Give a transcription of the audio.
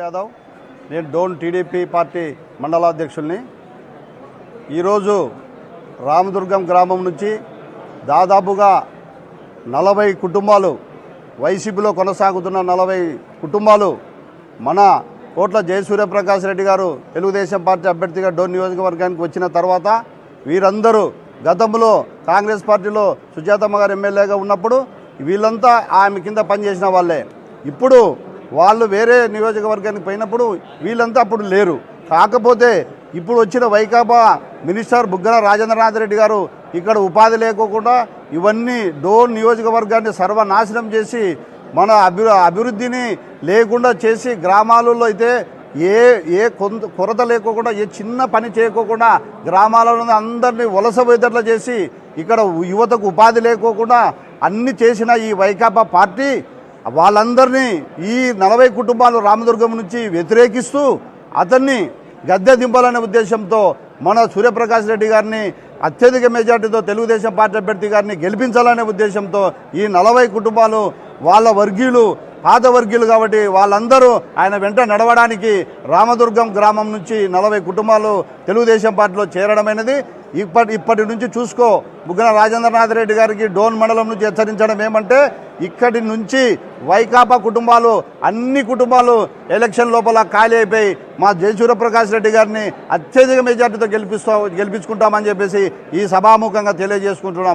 యాదవ్, నేను Dhone TDP party మండలాధ్యక్షుల్ని. ఈరోజు రామదుర్గం గ్రామం నుంచి దాదాపుగా 40 కుటుంబాలు, వైసీపీలో కొనసాగుతున్న 40 కుటుంబాలు మన కోట్ల జయసూర్యప్రకాష్ రెడ్డి గారు తెలుగుదేశం పార్టీ అభ్యర్థిగా డోన్ నియోజకవర్గానికి వచ్చిన తర్వాత వీరందరూ గతంలో కాంగ్రెస్ పార్టీలో సుజాతమ్మ గారు ఎమ్మెల్యేగా ఉన్నప్పుడు వీళ్ళంతా ఆమె కింద పనిచేసిన వాళ్ళే. ఇప్పుడు వాళ్ళు వేరే నియోజకవర్గానికి పోయినప్పుడు వీళ్ళంతా అప్పుడు లేరు. కాకపోతే ఇప్పుడు వచ్చిన వైకాపా మినిస్టర్ బుగ్గన రాజేంద్రనాథ్ రెడ్డి గారు ఇక్కడ ఉపాధి లేకోకుండా ఇవన్నీ డోన్ నియోజకవర్గాన్ని సర్వనాశనం చేసి మన అభివృద్ధిని లేకుండా చేసి గ్రామాలలో అయితే ఏ కొరత లేకోకుండా ఏ చిన్న పని చేయకోకుండా గ్రామాలలో అందరినీ వలస వేదట్లా చేసి ఇక్కడ యువతకు ఉపాధి లేకోకుండా అన్ని చేసిన ఈ వైకాపా పార్టీ వాళ్ళందరినీ ఈ 40 కుటుంబాలు రామదుర్గం నుంచి వ్యతిరేకిస్తూ అతన్ని గద్దె దింపాలనే ఉద్దేశంతో మన సూర్యప్రకాష్ రెడ్డి గారిని అత్యధిక మెజార్టీతో తెలుగుదేశం పార్టీ అభ్యర్థి గారిని గెలిపించాలనే ఉద్దేశంతో ఈ 40 కుటుంబాలు వాళ్ళ వర్గీయులు, పాత వర్గీయులు కాబట్టి వాళ్ళందరూ ఆయన వెంట నడవడానికి రామదుర్గం గ్రామం నుంచి 40 కుటుంబాలు తెలుగుదేశం పార్టీలో చేరడమైనది. ఇప్పటి నుంచి చూసుకో, బుగ్గన రాజేంద్రనాథ్ రెడ్డి గారికి డోన్ మండలం నుంచి హెచ్చరించడం ఏమంటే ఇక్కడి నుంచి వైకాపా కుటుంబాలు అన్ని కుటుంబాలు ఎలక్షన్ లోపల ఖాళీ అయిపోయి మా జయసూర్యప్రకాష్ రెడ్డి గారిని అత్యధిక మెజార్టీతో గెలిపించుకుంటామని చెప్పేసి ఈ సభాముఖంగా తెలియజేసుకుంటున్నాం.